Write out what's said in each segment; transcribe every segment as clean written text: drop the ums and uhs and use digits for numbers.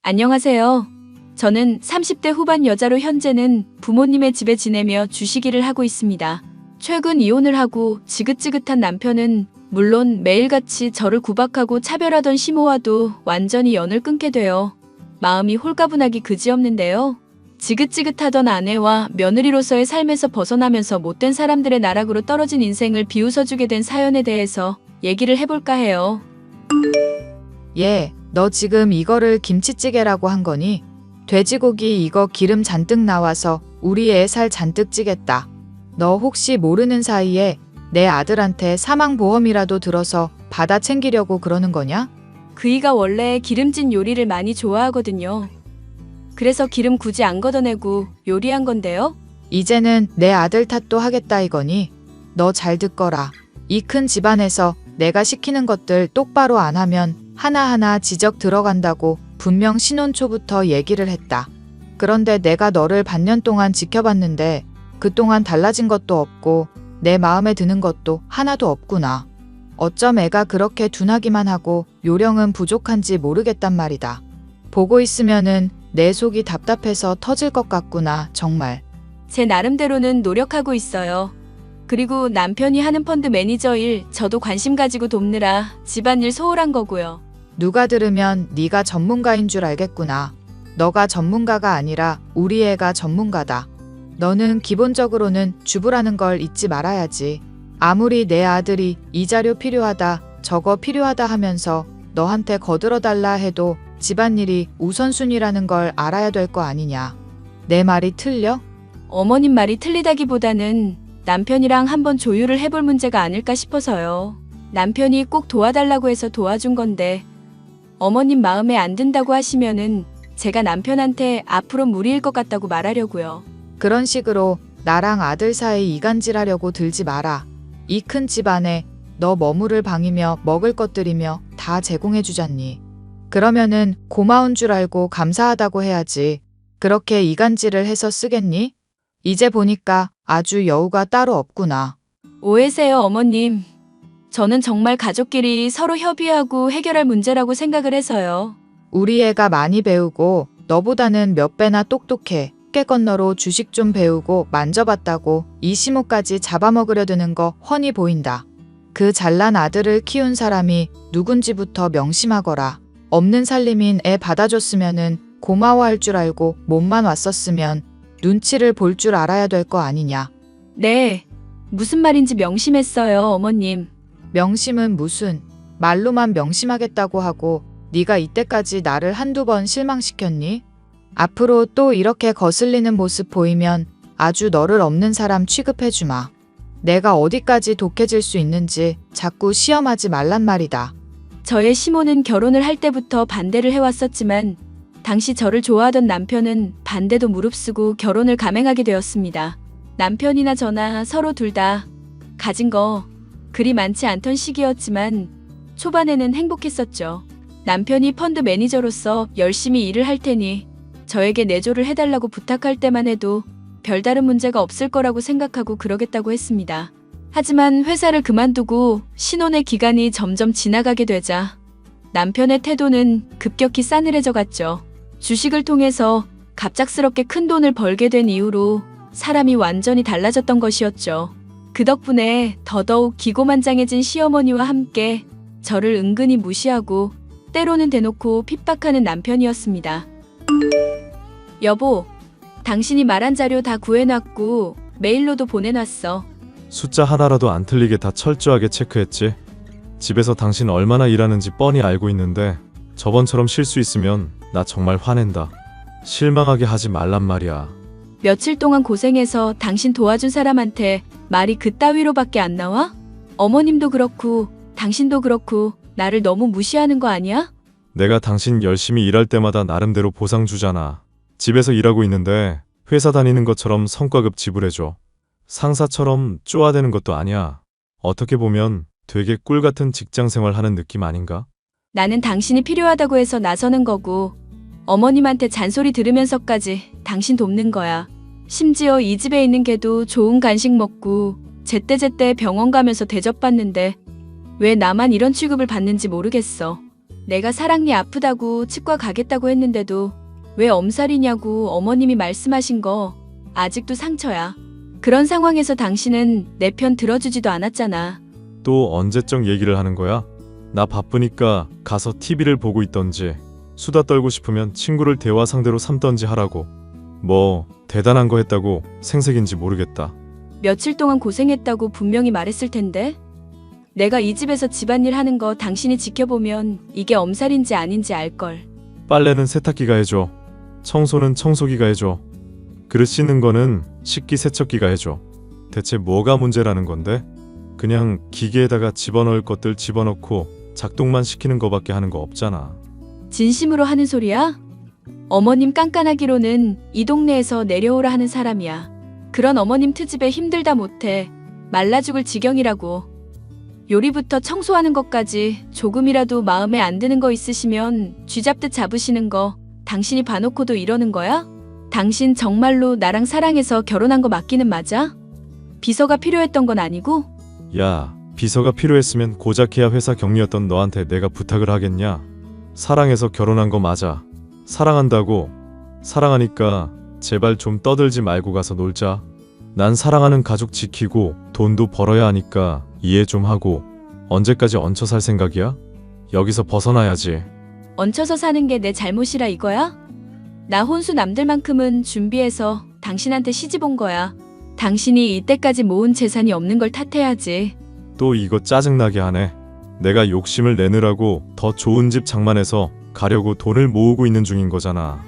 안녕하세요. 저는 30대 후반 여자로 현재는 부모님의 집에 지내며 주식일을 하고 있습니다. 최근 이혼을 하고 지긋지긋한 남편은 물론 매일같이 저를 구박하고 차별하던 시모와도 완전히 연을 끊게 되어 마음이 홀가분하기 그지없는데요. 지긋지긋하던 아내와 며느리로서의 삶에서 벗어나면서 못된 사람들의 나락으로 떨어진 인생을 비웃어주게 된 사연에 대해서 얘기를 해볼까 해요. 얘, 너 지금 이거를 김치찌개라고 한 거니? 돼지고기 이거 기름 잔뜩 나와서 우리 애 살 잔뜩 찌겠다. 너 혹시 모르는 사이에 내 아들한테 사망보험이라도 들어서 받아 챙기려고 그러는 거냐? 그이가 원래 기름진 요리를 많이 좋아하거든요. 그래서 기름 굳이 안 걷어내고 요리한 건데요. 이제는 내 아들 탓도 하겠다 이거니? 너 잘 듣거라. 이 큰 집안에서 내가 시키는 것들 똑바로 안 하면 하나하나 지적 들어간다고 분명 신혼 초부터 얘기를 했다. 그런데 내가 너를 반년 동안 지켜봤는데 그동안 달라진 것도 없고 내 마음에 드는 것도 하나도 없구나. 어쩜 애가 그렇게 둔하기만 하고 요령은 부족한지 모르겠단 말이다. 보고 있으면은 내 속이 답답해서 터질 것 같구나, 정말. 제 나름대로는 노력하고 있어요. 그리고 남편이 하는 펀드 매니저 일 저도 관심 가지고 돕느라 집안일 소홀한 거고요. 누가 들으면 네가 전문가인 줄 알겠구나. 너가 전문가가 아니라 우리 애가 전문가다. 너는 기본적으로는 주부라는 걸 잊지 말아야지. 아무리 내 아들이 이 자료 필요하다, 저거 필요하다 하면서 너한테 거들어달라 해도 집안일이 우선순위라는 걸 알아야 될 거 아니냐. 내 말이 틀려? 어머님 말이 틀리다기보다는 남편이랑 한번 조율을 해볼 문제가 아닐까 싶어서요. 남편이 꼭 도와달라고 해서 도와준 건데 어머님 마음에 안 든다고 하시면은 제가 남편한테 앞으로 무리일 것 같다고 말하려고요. 그런 식으로 나랑 아들 사이 이간질하려고 들지 마라. 이 큰 집안에 너 머무를 방이며 먹을 것들이며 다 제공해 주잖니. 그러면은 고마운 줄 알고 감사하다고 해야지. 그렇게 이간질을 해서 쓰겠니? 이제 보니까 아주 여우가 따로 없구나. 오해세요, 어머님. 저는 정말 가족끼리 서로 협의하고 해결할 문제라고 생각을 해서요. 우리 애가 많이 배우고 너보다는 몇 배나 똑똑해. 깨 건너로 주식 좀 배우고 만져봤다고 이 시모까지 잡아먹으려 드는 거 훤히 보인다. 그 잘난 아들을 키운 사람이 누군지부터 명심하거라. 없는 살림인 애 받아줬으면은 고마워할 줄 알고 몸만 왔었으면 눈치를 볼 줄 알아야 될 거 아니냐. 네, 무슨 말인지 명심했어요, 어머님. 명심은 무슨, 말로만 명심하겠다고 하고 네가 이때까지 나를 한두 번 실망시켰니? 앞으로 또 이렇게 거슬리는 모습 보이면 아주 너를 없는 사람 취급해주마. 내가 어디까지 독해질 수 있는지 자꾸 시험하지 말란 말이다. 저의 시모는 결혼을 할 때부터 반대를 해왔었지만 당시 저를 좋아하던 남편은 반대도 무릅쓰고 결혼을 감행하게 되었습니다. 남편이나 저나 서로 둘 다 가진 거 그리 많지 않던 시기였지만 초반에는 행복했었죠. 남편이 펀드 매니저로서 열심히 일을 할 테니 저에게 내조를 해달라고 부탁할 때만 해도 별다른 문제가 없을 거라고 생각하고 그러겠다고 했습니다. 하지만 회사를 그만두고 신혼의 기간이 점점 지나가게 되자 남편의 태도는 급격히 싸늘해져 갔죠. 주식을 통해서 갑작스럽게 큰 돈을 벌게 된 이후로 사람이 완전히 달라졌던 것이었죠. 그 덕분에 더더욱 기고만장해진 시어머니와 함께 저를 은근히 무시하고 때로는 대놓고 핍박하는 남편이었습니다. 여보, 당신이 말한 자료 다 구해놨고 메일로도 보내놨어. 숫자 하나라도 안 틀리게 다 철저하게 체크했지. 집에서 당신 얼마나 일하는지 뻔히 알고 있는데 저번처럼 실수 있으면 나 정말 화낸다. 실망하게 하지 말란 말이야. 며칠 동안 고생해서 당신 도와준 사람한테 말이 그따위로밖에 안 나와? 어머님도 그렇고 당신도 그렇고 나를 너무 무시하는 거 아니야? 내가 당신 열심히 일할 때마다 나름대로 보상 주잖아. 집에서 일하고 있는데 회사 다니는 것처럼 성과급 지불해줘. 상사처럼 쪼아대는 것도 아니야. 어떻게 보면 되게 꿀 같은 직장 생활 하는 느낌 아닌가? 나는 당신이 필요하다고 해서 나서는 거고 어머님한테 잔소리 들으면서까지 당신 돕는 거야. 심지어 이 집에 있는 걔도 좋은 간식 먹고 제때제때 병원 가면서 대접받는데 왜 나만 이런 취급을 받는지 모르겠어. 내가 사랑니 아프다고 치과 가겠다고 했는데도 왜 엄살이냐고 어머님이 말씀하신 거 아직도 상처야. 그런 상황에서 당신은 내 편 들어주지도 않았잖아. 또 언제적 얘기를 하는 거야? 나 바쁘니까 가서 TV를 보고 있던지 수다 떨고 싶으면 친구를 대화 상대로 삼던지 하라고. 뭐 대단한 거 했다고 생색인지 모르겠다. 며칠 동안 고생했다고 분명히 말했을 텐데. 내가 이 집에서 집안일 하는 거 당신이 지켜보면 이게 엄살인지 아닌지 알걸. 빨래는 세탁기가 해줘. 청소는 청소기가 해줘. 그릇 씻는 거는 식기세척기가 해줘. 대체 뭐가 문제라는 건데? 그냥 기계에다가 집어넣을 것들 집어넣고 작동만 시키는 거밖에 하는 거 없잖아. 진심으로 하는 소리야? 어머님 깐깐하기로는 이 동네에서 내려오라 하는 사람이야. 그런 어머님 트집에 힘들다 못해 말라 죽을 지경이라고. 요리부터 청소하는 것까지 조금이라도 마음에 안 드는 거 있으시면 쥐잡듯 잡으시는 거 당신이 봐놓고도 이러는 거야? 당신 정말로 나랑 사랑해서 결혼한 거 맞기는 맞아? 비서가 필요했던 건 아니고? 야, 비서가 필요했으면 고작 해야 회사 경리였던 너한테 내가 부탁을 하겠냐? 사랑해서 결혼한 거 맞아. 사랑한다고. 사랑하니까 제발 좀 떠들지 말고 가서 놀자. 난 사랑하는 가족 지키고 돈도 벌어야 하니까 이해 좀 하고. 언제까지 얹혀 살 생각이야? 여기서 벗어나야지. 얹혀서 사는 게 내 잘못이라 이거야? 나 혼수 남들만큼은 준비해서 당신한테 시집 온 거야. 당신이 이때까지 모은 재산이 없는 걸 탓해야지. 또 이거 짜증나게 하네. 내가 욕심을 내느라고 더 좋은 집 장만해서 가려고 돈을 모으고 있는 중인 거잖아.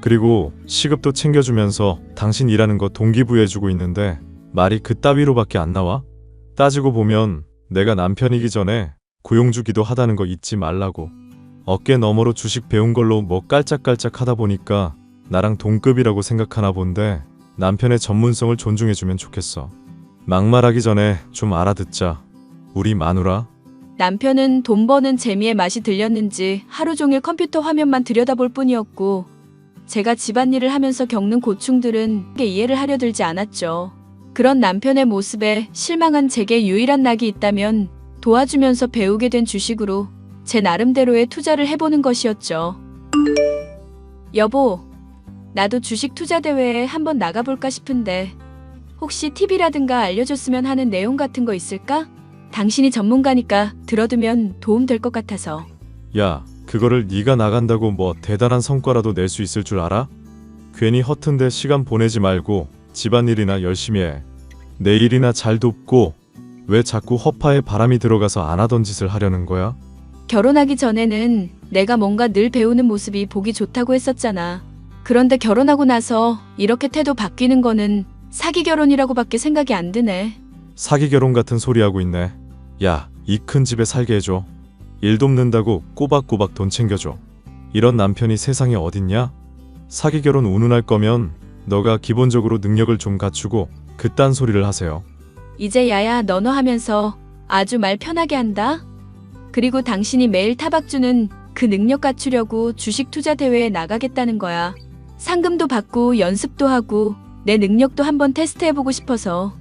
그리고 시급도 챙겨주면서 당신 일하는 거 동기부여해주고 있는데 말이 그따위로밖에 안 나와? 따지고 보면 내가 남편이기 전에 고용주기도 하다는 거 잊지 말라고. 어깨 너머로 주식 배운 걸로 뭐 깔짝깔짝 하다 보니까 나랑 동급이라고 생각하나 본데 남편의 전문성을 존중해주면 좋겠어. 막말하기 전에 좀 알아듣자. 우리 마누라. 남편은 돈 버는 재미에 맛이 들렸는지 하루 종일 컴퓨터 화면만 들여다볼 뿐이었고 제가 집안일을 하면서 겪는 고충들은 이해를 하려 들지 않았죠. 그런 남편의 모습에 실망한 제게 유일한 낙이 있다면 도와주면서 배우게 된 주식으로 제 나름대로의 투자를 해보는 것이었죠. 여보, 나도 주식 투자 대회에 한번 나가볼까 싶은데 혹시 팁이라든가 알려줬으면 하는 내용 같은 거 있을까? 당신이 전문가니까 들어두면 도움 될 것 같아서. 야, 그거를 네가 나간다고 뭐 대단한 성과라도 낼 수 있을 줄 알아? 괜히 허튼데 시간 보내지 말고 집안일이나 열심히 해. 내 일이나 잘 돕고. 왜 자꾸 허파에 바람이 들어가서 안 하던 짓을 하려는 거야? 결혼하기 전에는 내가 뭔가 늘 배우는 모습이 보기 좋다고 했었잖아. 그런데 결혼하고 나서 이렇게 태도 바뀌는 거는 사기 결혼이라고밖에 생각이 안 드네. 사기 결혼 같은 소리 하고 있네. 야, 이 큰 집에 살게 해줘. 일 돕는다고 꼬박꼬박 돈 챙겨줘. 이런 남편이 세상에 어딨냐? 사기 결혼 운운할 거면 너가 기본적으로 능력을 좀 갖추고 그딴 소리를 하세요. 이제 야야 너너 하면서 아주 말 편하게 한다. 그리고 당신이 매일 타박 주는 그 능력 갖추려고 주식 투자 대회에 나가겠다는 거야. 상금도 받고 연습도 하고 내 능력도 한번 테스트해보고 싶어서.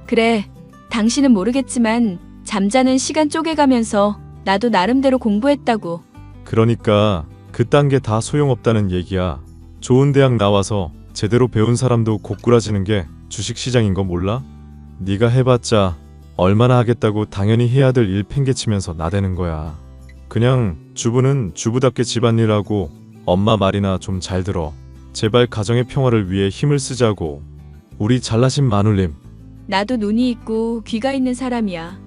그래, 당신은 모르겠지만 잠자는 시간 쪼개가면서 나도 나름대로 공부했다고. 그러니까 그딴 게 다 소용없다는 얘기야. 좋은 대학 나와서 제대로 배운 사람도 고꾸라지는 게 주식시장인 거 몰라? 네가 해봤자 얼마나 하겠다고 당연히 해야 될 일 팽개치면서 나대는 거야. 그냥 주부는 주부답게 집안일하고 엄마 말이나 좀 잘 들어. 제발 가정의 평화를 위해 힘을 쓰자고. 우리 잘나신 마눌님. 나도 눈이 있고 귀가 있는 사람이야.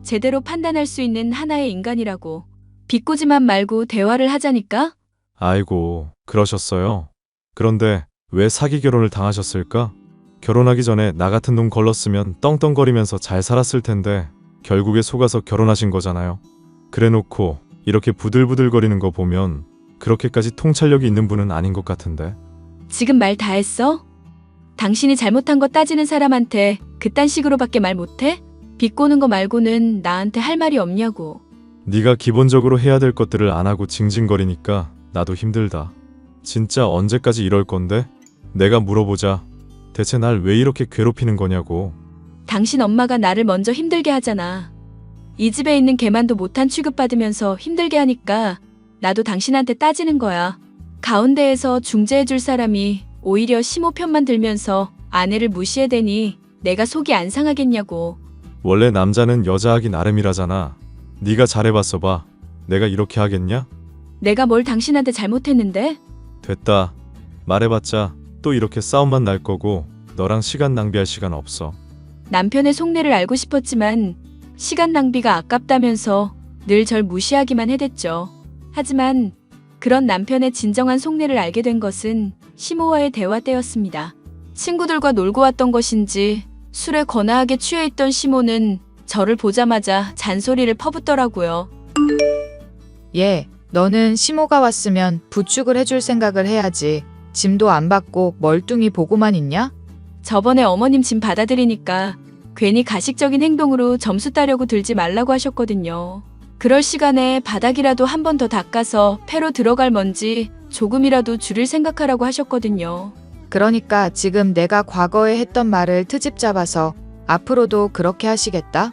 제대로 판단할 수 있는 하나의 인간이라고. 비꼬지만 말고 대화를 하자니까? 아이고, 그러셨어요. 그런데 왜 사기 결혼을 당하셨을까? 결혼하기 전에 나 같은 놈 걸렀으면 떵떵거리면서 잘 살았을 텐데 결국에 속아서 결혼하신 거잖아요. 그래놓고 이렇게 부들부들거리는 거 보면 그렇게까지 통찰력이 있는 분은 아닌 것 같은데. 지금 말 다 했어? 당신이 잘못한 거 따지는 사람한테 그딴 식으로밖에 말 못해? 비꼬는 거 말고는 나한테 할 말이 없냐고. 네가 기본적으로 해야 될 것들을 안 하고 징징거리니까 나도 힘들다. 진짜 언제까지 이럴 건데? 내가 물어보자. 대체 날 왜 이렇게 괴롭히는 거냐고. 당신 엄마가 나를 먼저 힘들게 하잖아. 이 집에 있는 걔만도 못한 취급받으면서 힘들게 하니까 나도 당신한테 따지는 거야. 가운데에서 중재해줄 사람이 오히려 시모 편만 들면서 아내를 무시해대니 내가 속이 안 상하겠냐고. 원래 남자는 여자하기 나름이라잖아. 네가 잘해봤어 봐. 내가 이렇게 하겠냐? 내가 뭘 당신한테 잘못했는데? 됐다. 말해봤자 또 이렇게 싸움만 날 거고 너랑 시간 낭비할 시간 없어. 남편의 속내를 알고 싶었지만 시간 낭비가 아깝다면서 늘 절 무시하기만 해댔죠. 하지만 그런 남편의 진정한 속내를 알게 된 것은 시모와의 대화 때였습니다. 친구들과 놀고 왔던 것인지 술에 거나하게 취해있던 시모는 저를 보자마자 잔소리를 퍼붓더라고요. 얘, 너는 시모가 왔으면 부축을 해줄 생각을 해야지. 짐도 안 받고 멀뚱히 보고만 있냐? 저번에 어머님 짐 받아들이니까 괜히 가식적인 행동으로 점수 따려고 들지 말라고 하셨거든요. 그럴 시간에 바닥이라도 한 번 더 닦아서 폐로 들어갈 먼지 조금이라도 줄일 생각하라고 하셨거든요. 그러니까 지금 내가 과거에 했던 말을 트집 잡아서 앞으로도 그렇게 하시겠다?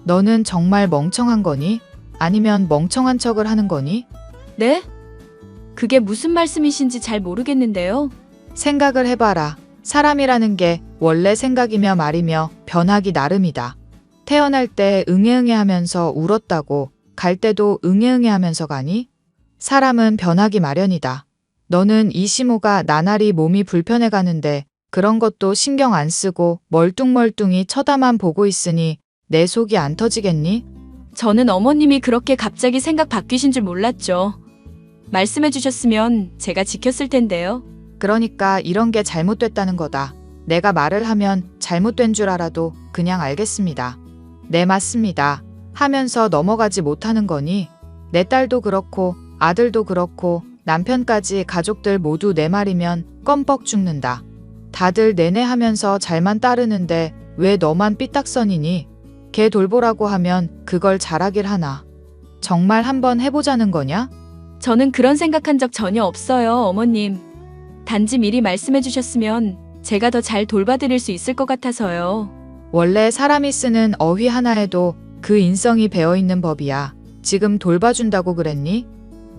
너는 정말 멍청한 거니? 아니면 멍청한 척을 하는 거니? 네? 그게 무슨 말씀이신지 잘 모르겠는데요. 생각을 해봐라. 사람이라는 게 원래 생각이며 말이며 변하기 나름이다. 태어날 때 응애응애 하면서 울었다고 갈 때도 응애응애 하면서 가니? 사람은 변하기 마련이다. 너는 이 시모가 나날이 몸이 불편해 가는데 그런 것도 신경 안 쓰고 멀뚱멀뚱히 쳐다만 보고 있으니 내 속이 안 터지겠니? 저는 어머님이 그렇게 갑자기 생각 바뀌신 줄 몰랐죠. 말씀해 주셨으면 제가 지켰을 텐데요. 그러니까 이런 게 잘못됐다는 거다. 내가 말을 하면 잘못된 줄 알아도 그냥 알겠습니다. 네, 맞습니다. 하면서 넘어가지 못하는 거니? 내 딸도 그렇고 아들도 그렇고 남편까지 가족들 모두 내 말이면 껌뻑 죽는다. 다들 내내 하면서 잘만 따르는데 왜 너만 삐딱선이니? 걔 돌보라고 하면 그걸 잘하길 하나. 정말 한번 해보자는 거냐? 저는 그런 생각한 적 전혀 없어요, 어머님. 단지 미리 말씀해 주셨으면 제가 더 잘 돌봐드릴 수 있을 것 같아서요. 원래 사람이 쓰는 어휘 하나에도 그 인성이 배어있는 법이야. 지금 돌봐준다고 그랬니?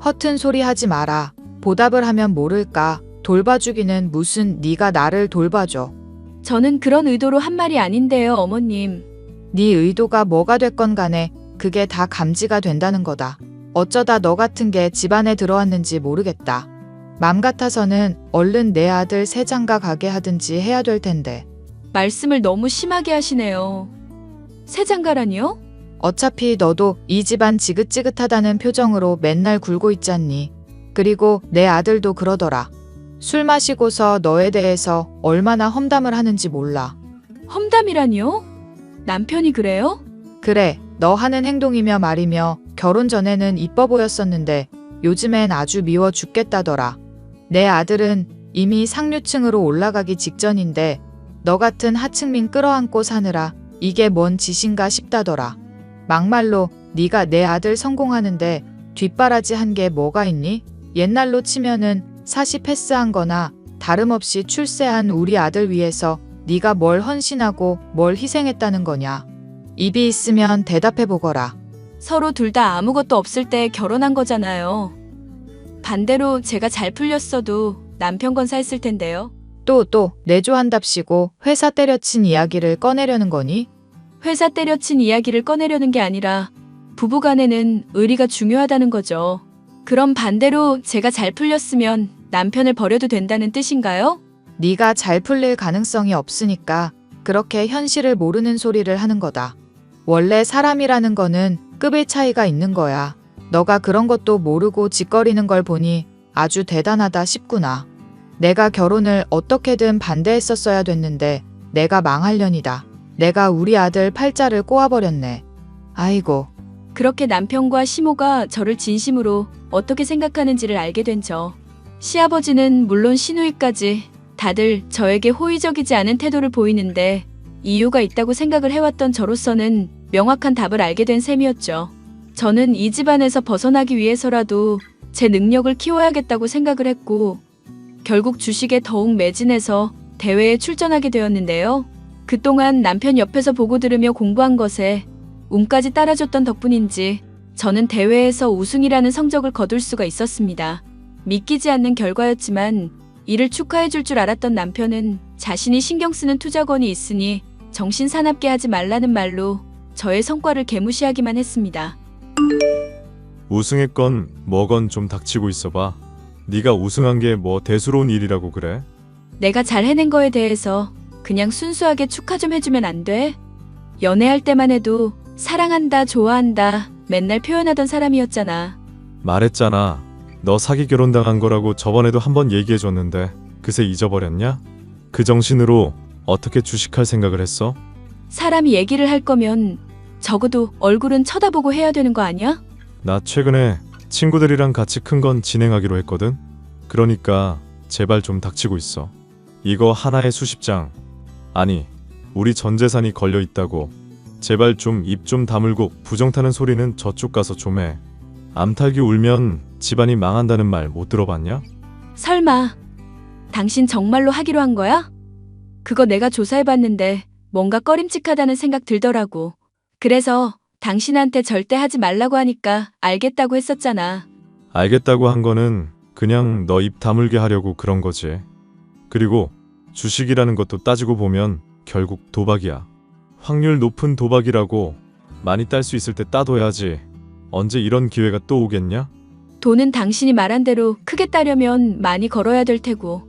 허튼 소리 하지 마라. 보답을 하면 모를까. 돌봐주기는 무슨 네가 나를 돌봐줘. 저는 그런 의도로 한 말이 아닌데요, 어머님. 네 의도가 뭐가 됐건 간에 그게 다 감지가 된다는 거다. 어쩌다 너 같은 게 집안에 들어왔는지 모르겠다. 맘 같아서는 얼른 내 아들 새 장가 가게 하든지 해야 될 텐데. 말씀을 너무 심하게 하시네요. 새 장가라니요? 어차피 너도 이 집안 지긋지긋하다는 표정으로 맨날 굴고 있잖니. 그리고 내 아들도 그러더라. 술 마시고서 너에 대해서 얼마나 험담을 하는지 몰라. 험담이라니요? 남편이 그래요? 그래, 너 하는 행동이며 말이며 결혼 전에는 이뻐 보였었는데 요즘엔 아주 미워 죽겠다더라. 내 아들은 이미 상류층으로 올라가기 직전인데 너 같은 하층민 끌어안고 사느라 이게 뭔 짓인가 싶다더라. 막말로 네가 내 아들 성공하는데 뒷바라지 한 게 뭐가 있니? 옛날로 치면은 사시 패스한 거나 다름없이 출세한 우리 아들 위해서 네가 뭘 헌신하고 뭘 희생했다는 거냐. 입이 있으면 대답해 보거라. 서로 둘 다 아무것도 없을 때 결혼한 거잖아요. 반대로 제가 잘 풀렸어도 남편 건 샀을 텐데요. 또 내조한답시고 회사 때려친 이야기를 꺼내려는 거니? 회사 때려친 이야기를 꺼내려는 게 아니라 부부간에는 의리가 중요하다는 거죠. 그럼 반대로 제가 잘 풀렸으면 남편을 버려도 된다는 뜻인가요? 네가 잘 풀릴 가능성이 없으니까 그렇게 현실을 모르는 소리를 하는 거다. 원래 사람이라는 거는 급의 차이가 있는 거야. 너가 그런 것도 모르고 짓거리는 걸 보니 아주 대단하다 싶구나. 내가 결혼을 어떻게든 반대했었어야 됐는데 내가 망할년이다. 내가 우리 아들 팔자를 꼬아버렸네. 아이고. 그렇게 남편과 시모가 저를 진심으로 어떻게 생각하는지를 알게 된 저. 시아버지는 물론 시누이까지 다들 저에게 호의적이지 않은 태도를 보이는데 이유가 있다고 생각을 해왔던 저로서는 명확한 답을 알게 된 셈이었죠. 저는 이 집안에서 벗어나기 위해서라도 제 능력을 키워야겠다고 생각을 했고 결국 주식에 더욱 매진해서 대회에 출전하게 되었는데요. 그동안 남편 옆에서 보고 들으며 공부한 것에 운까지 따라줬던 덕분인지 저는 대회에서 우승이라는 성적을 거둘 수가 있었습니다. 믿기지 않는 결과였지만 이를 축하해줄 줄 알았던 남편은 자신이 신경 쓰는 투자건이 있으니 정신 사납게 하지 말라는 말로 저의 성과를 개무시하기만 했습니다. 우승했건 뭐건 좀 닥치고 있어봐. 네가 우승한 게 뭐 대수로운 일이라고 그래? 내가 잘 해낸 거에 대해서 그냥 순수하게 축하 좀 해주면 안 돼? 연애할 때만 해도 사랑한다, 좋아한다 맨날 표현하던 사람이었잖아. 말했잖아. 너 사기 결혼당한 거라고 저번에도 한번 얘기해줬는데 그새 잊어버렸냐? 그 정신으로 어떻게 주식할 생각을 했어? 사람이 얘기를 할 거면 적어도 얼굴은 쳐다보고 해야 되는 거 아니야? 나 최근에 친구들이랑 같이 큰 건 진행하기로 했거든? 그러니까 제발 좀 닥치고 있어. 이거 하나에 수십 장. 아니, 우리 전 재산이 걸려 있다고. 제발 좀 입 좀 다물고 부정 타는 소리는 저쪽 가서 좀 해. 암탉이 울면 집안이 망한다는 말 못 들어봤냐? 설마 당신 정말로 하기로 한 거야? 그거 내가 조사해봤는데 뭔가 꺼림칙하다는 생각 들더라고. 그래서 당신한테 절대 하지 말라고 하니까 알겠다고 했었잖아. 알겠다고 한 거는 그냥 너 입 다물게 하려고 그런 거지. 그리고 주식이라는 것도 따지고 보면 결국 도박이야. 확률 높은 도박이라고. 많이 딸 수 있을 때 따둬야지. 언제 이런 기회가 또 오겠냐? 돈은 당신이 말한 대로 크게 따려면 많이 걸어야 될 테고.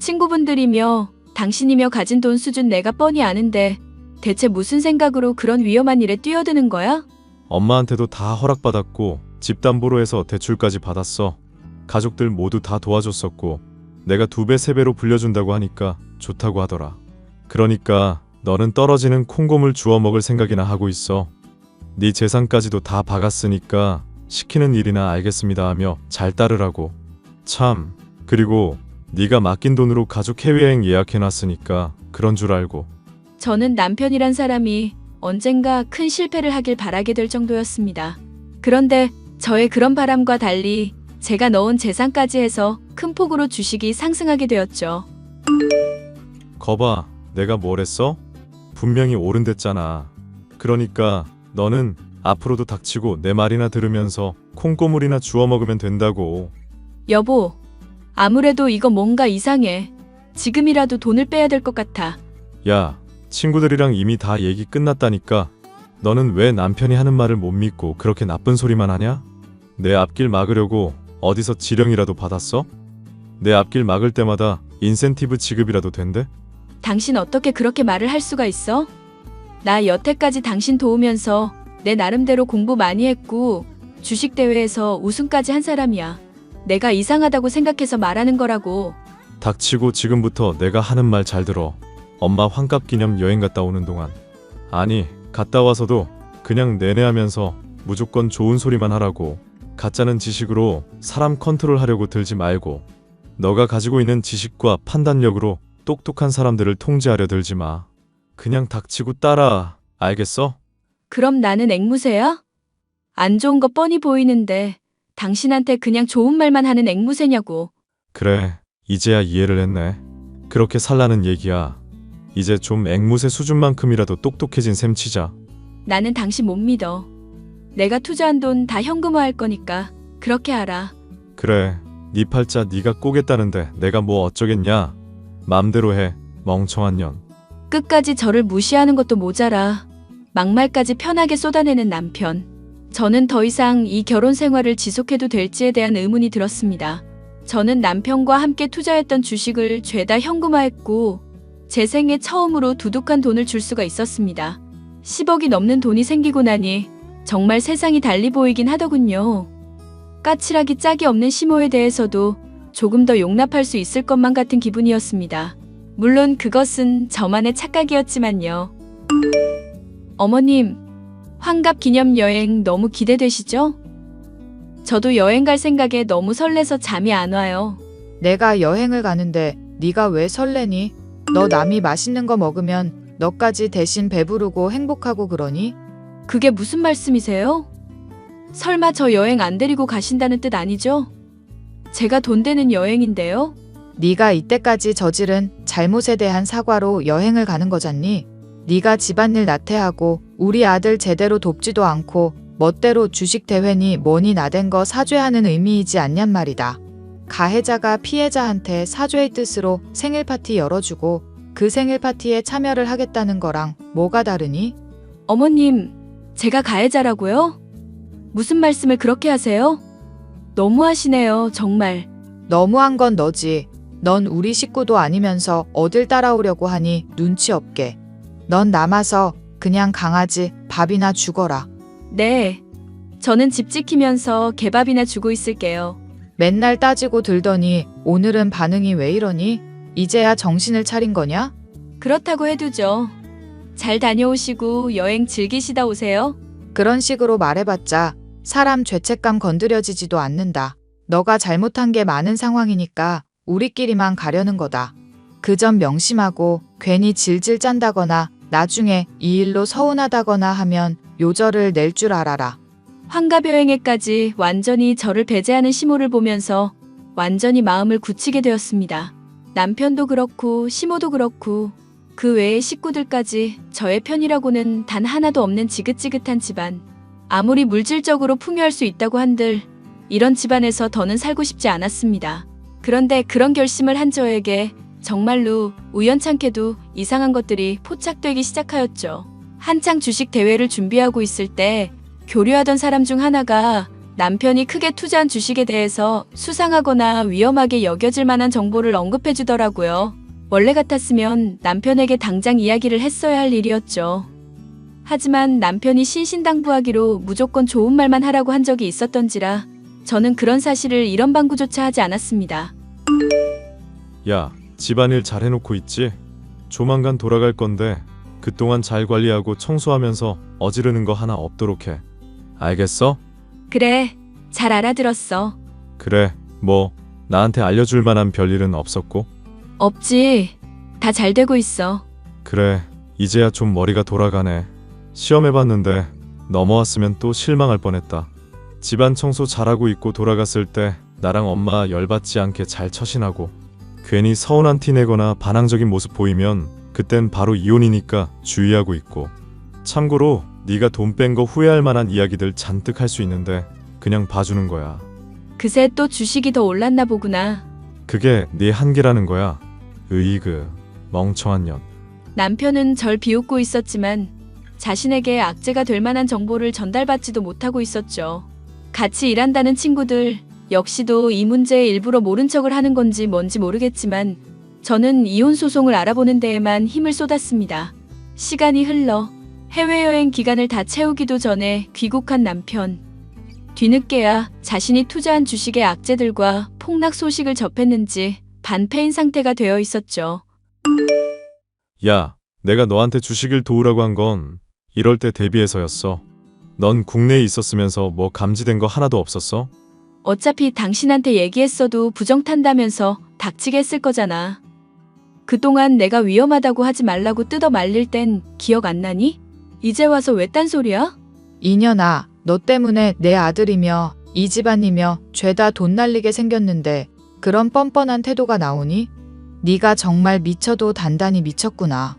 친구분들이며 당신이며 가진 돈 수준 내가 뻔히 아는데 대체 무슨 생각으로 그런 위험한 일에 뛰어드는 거야? 엄마한테도 다 허락받았고 집 담보로 해서 대출까지 받았어. 가족들 모두 다 도와줬었고 내가 2배, 3배로 불려준다고 하니까 좋다고 하더라. 그러니까 너는 떨어지는 콩고물 주워 먹을 생각이나 하고 있어. 네 재산까지도 다 박았으니까 시키는 일이나 알겠습니다 하며 잘 따르라고. 참, 그리고 네가 맡긴 돈으로 가족 해외여행 예약해놨으니까 그런 줄 알고. 저는 남편이란 사람이 언젠가 큰 실패를 하길 바라게 될 정도였습니다. 그런데 저의 그런 바람과 달리 제가 넣은 재산까지 해서 큰 폭으로 주식이 상승하게 되었죠. 거봐, 내가 뭘 했어? 분명히 오른댔잖아. 그러니까 너는 앞으로도 닥치고 내 말이나 들으면서 콩고물이나 주워 먹으면 된다고. 여보, 아무래도 이거 뭔가 이상해. 지금이라도 돈을 빼야 될 것 같아. 야, 친구들이랑 이미 다 얘기 끝났다니까. 너는 왜 남편이 하는 말을 못 믿고 그렇게 나쁜 소리만 하냐? 내 앞길 막으려고 어디서 지령이라도 받았어? 내 앞길 막을 때마다 인센티브 지급이라도 된대? 당신 어떻게 그렇게 말을 할 수가 있어? 나 여태까지 당신 도우면서 내 나름대로 공부 많이 했고 주식 대회에서 우승까지 한 사람이야. 내가 이상하다고 생각해서 말하는 거라고. 닥치고 지금부터 내가 하는 말 잘 들어. 엄마 환갑 기념 여행 갔다 오는 동안. 아니, 갔다 와서도 그냥 내내 하면서 무조건 좋은 소리만 하라고. 가짜는 지식으로 사람 컨트롤하려고 들지 말고. 너가 가지고 있는 지식과 판단력으로 똑똑한 사람들을 통제하려 들지 마. 그냥 닥치고 따라. 알겠어? 그럼 나는 앵무새야? 안 좋은 거 뻔히 보이는데 당신한테 그냥 좋은 말만 하는 앵무새냐고. 그래, 이제야 이해를 했네. 그렇게 살라는 얘기야. 이제 좀 앵무새 수준만큼이라도 똑똑해진 셈 치자. 나는 당신 못 믿어. 내가 투자한 돈 다 현금화할 거니까 그렇게 알아. 그래, 네 팔자 네가 꼬겠다는데 내가 뭐 어쩌겠냐. 맘대로 해, 멍청한 년. 끝까지 저를 무시하는 것도 모자라 막말까지 편하게 쏟아내는 남편. 저는 더 이상 이 결혼 생활을 지속해도 될지에 대한 의문이 들었습니다. 저는 남편과 함께 투자했던 주식을 죄다 현금화했고 제 생애 처음으로 두둑한 돈을 줄 수가 있었습니다. 10억이 넘는 돈이 생기고 나니 정말 세상이 달리 보이긴 하더군요. 까칠하기 짝이 없는 시모에 대해서도 조금 더 용납할 수 있을 것만 같은 기분이었습니다. 물론 그것은 저만의 착각이었지만요. 어머님, 환갑 기념 여행 너무 기대되시죠? 저도 여행 갈 생각에 너무 설레서 잠이 안 와요. 내가 여행을 가는데 네가 왜 설레니? 너 남이 맛있는 거 먹으면 너까지 대신 배부르고 행복하고 그러니? 그게 무슨 말씀이세요? 설마 저 여행 안 데리고 가신다는 뜻 아니죠? 제가 돈 되는 여행인데요. 네가 이때까지 저지른 잘못에 대한 사과로 여행을 가는 거잖니? 네가 집안일 나태하고 우리 아들 제대로 돕지도 않고 멋대로 주식 대회니 뭐니 나댄 거 사죄하는 의미이지 않냔 말이다. 가해자가 피해자한테 사죄의 뜻으로 생일 파티 열어주고 그 생일 파티에 참여를 하겠다는 거랑 뭐가 다르니? 어머님, 제가 가해자라고요? 무슨 말씀을 그렇게 하세요? 너무하시네요, 정말. 너무한 건 너지. 넌 우리 식구도 아니면서 어딜 따라오려고 하니 눈치 없게. 넌 남아서 그냥 강아지 밥이나 주거라. 네. 저는 집 지키면서 개밥이나 주고 있을게요. 맨날 따지고 들더니 오늘은 반응이 왜 이러니? 이제야 정신을 차린 거냐? 그렇다고 해두죠. 잘 다녀오시고 여행 즐기시다 오세요. 그런 식으로 말해봤자 사람 죄책감 건드려지지도 않는다. 너가 잘못한 게 많은 상황이니까 우리끼리만 가려는 거다. 그 점 명심하고 괜히 질질 짠다거나 나중에 이 일로 서운하다거나 하면 요절을 낼 줄 알아라. 환갑여행에까지 완전히 저를 배제하는 시모를 보면서 완전히 마음을 굳히게 되었습니다. 남편도 그렇고 시모도 그렇고 그 외의 식구들까지 저의 편이라고는 단 하나도 없는 지긋지긋한 집안. 아무리 물질적으로 풍요할 수 있다고 한들 이런 집안에서 더는 살고 싶지 않았습니다. 그런데 그런 결심을 한 저에게 정말로 우연찮게도 이상한 것들이 포착되기 시작하였죠. 한창 주식 대회를 준비하고 있을 때 교류하던 사람 중 하나가 남편이 크게 투자한 주식에 대해서 수상하거나 위험하게 여겨질 만한 정보를 언급해 주더라고요. 원래 같았으면 남편에게 당장 이야기를 했어야 할 일이었죠. 하지만 남편이 신신당부하기로 무조건 좋은 말만 하라고 한 적이 있었던지라 저는 그런 사실을 이런 방구조차 하지 않았습니다. 야, 집안일 잘 해놓고 있지? 조만간 돌아갈 건데 그동안 잘 관리하고 청소하면서 어지르는 거 하나 없도록 해. 알겠어? 그래, 잘 알아들었어. 그래, 뭐 나한테 알려줄 만한 별일은 없었고? 없지. 다 잘 되고 있어. 그래, 이제야 좀 머리가 돌아가네. 시험해봤는데 넘어왔으면 또 실망할 뻔했다. 집안 청소 잘하고 있고 돌아갔을 때 나랑 엄마 열받지 않게 잘 처신하고 괜히 서운한 티 내거나 반항적인 모습 보이면 그땐 바로 이혼이니까 주의하고 있고. 참고로 네가 돈 뺀 거 후회할 만한 이야기들 잔뜩 할 수 있는데 그냥 봐주는 거야. 그새 또 주식이 더 올랐나 보구나. 그게 네 한계라는 거야. 으이그 멍청한 년. 남편은 절 비웃고 있었지만 자신에게 악재가 될 만한 정보를 전달받지도 못하고 있었죠. 같이 일한다는 친구들 역시도 이 문제에 일부러 모른 척을 하는 건지 뭔지 모르겠지만 저는 이혼 소송을 알아보는 데에만 힘을 쏟았습니다. 시간이 흘러 해외여행 기간을 다 채우기도 전에 귀국한 남편. 뒤늦게야 자신이 투자한 주식의 악재들과 폭락 소식을 접했는지 반패인 상태가 되어 있었죠. 야, 내가 너한테 주식을 도우라고 한 건 이럴 때 대비해서였어. 넌 국내에 있었으면서 뭐 감지된 거 하나도 없었어? 어차피 당신한테 얘기했어도 부정탄다면서 닥치게 했을 거잖아. 그동안 내가 위험하다고 하지 말라고 뜯어 말릴 땐 기억 안 나니? 이제 와서 왜 딴소리야? 이년아, 너 때문에 내 아들이며 이 집안이며 죄다 돈 날리게 생겼는데 그런 뻔뻔한 태도가 나오니? 네가 정말 미쳐도 단단히 미쳤구나.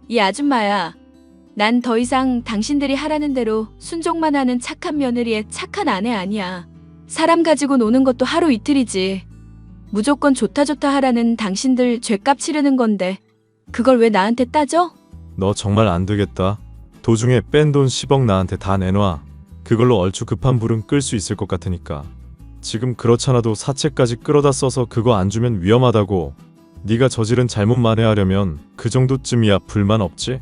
이 아줌마야. 난 더 이상 당신들이 하라는 대로 순종만 하는 착한 며느리의 착한 아내 아니야. 사람 가지고 노는 것도 하루 이틀이지. 무조건 좋다 하라는 당신들 죗값 치르는 건데 그걸 왜 나한테 따져? 너 정말 안 되겠다. 도중에 뺀 돈 10억 나한테 다 내놔. 그걸로 얼추 급한 불은 끌 수 있을 것 같으니까. 지금 그렇잖아도 사채까지 끌어다 써서 그거 안 주면 위험하다고. 네가 저지른 잘못 만회하려면 그 정도쯤이야 불만 없지?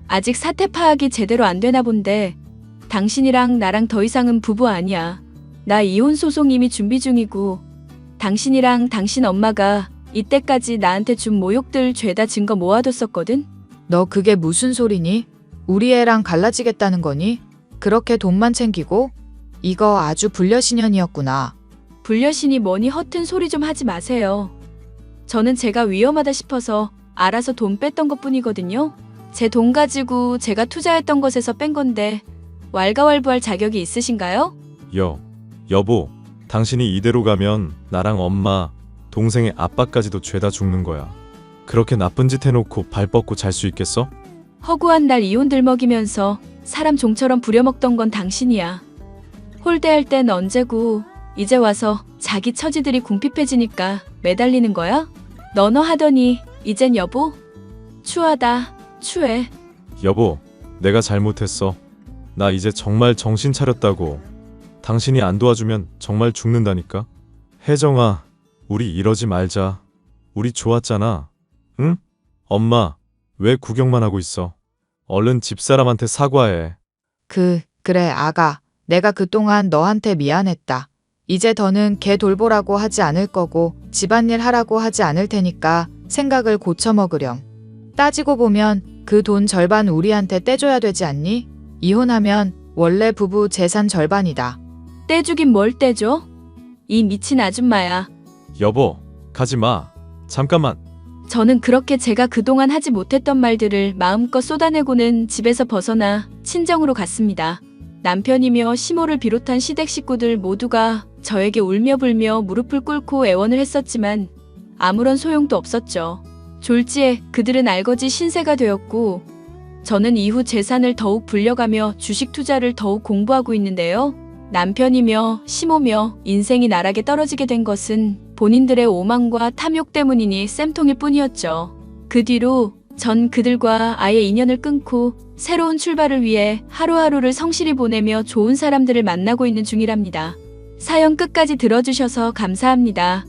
아직 사태 파악이 제대로 안 되나 본데 당신이랑 나랑 더 이상은 부부 아니야. 나 이혼 소송 이미 준비 중이고 당신이랑 당신 엄마가 이때까지 나한테 준 모욕들 죄다 증거 모아뒀었거든? 너 그게 무슨 소리니? 우리 애랑 갈라지겠다는 거니? 그렇게 돈만 챙기고? 이거 아주 불려신년이었구나. 불려신이 뭐니 허튼 소리 좀 하지 마세요. 저는 제가 위험하다 싶어서 알아서 돈 뺐던 것뿐이거든요. 제 돈 가지고 제가 투자했던 것에서 뺀 건데 왈가왈부할 자격이 있으신가요? 여보, 당신이 이대로 가면 나랑 엄마, 동생의 아빠까지도 죄다 죽는 거야. 그렇게 나쁜 짓 해놓고 발 뻗고 잘 수 있겠어? 허구한 날 이혼 들먹이면서 사람 종처럼 부려먹던 건 당신이야. 홀대할 땐 언제고 이제 와서 자기 처지들이 궁핍해지니까 매달리는 거야? 너너 하더니 이젠 여보? 추하다. 추해. 여보, 내가 잘못했어. 나 이제 정말 정신 차렸다고. 당신이 안 도와주면 정말 죽는다니까. 혜정아, 우리 이러지 말자. 우리 좋았잖아. 응? 엄마, 왜 구경만 하고 있어? 얼른 집사람한테 사과해. 그래, 아가. 내가 그동안 너한테 미안했다. 이제 더는 걔 돌보라고 하지 않을 거고 집안일 하라고 하지 않을 테니까 생각을 고쳐먹으렴. 따지고 보면 그 돈 절반 우리한테 떼줘야 되지 않니? 이혼하면 원래 부부 재산 절반이다. 떼주긴 뭘 떼줘? 이 미친 아줌마야. 여보, 가지 마. 잠깐만. 저는 그렇게 제가 그동안 하지 못했던 말들을 마음껏 쏟아내고는 집에서 벗어나 친정으로 갔습니다. 남편이며 시모를 비롯한 시댁 식구들 모두가 저에게 울며 불며 무릎을 꿇고 애원을 했었지만 아무런 소용도 없었죠. 졸지에 그들은 알거지 신세가 되었고 저는 이후 재산을 더욱 불려가며 주식 투자를 더욱 공부하고 있는데요. 남편이며 시모며 인생이 나락에 떨어지게 된 것은 본인들의 오만과 탐욕 때문이니 쌤통일 뿐이었죠. 그 뒤로 전 그들과 아예 인연을 끊고 새로운 출발을 위해 하루하루를 성실히 보내며 좋은 사람들을 만나고 있는 중이랍니다. 사연 끝까지 들어주셔서 감사합니다.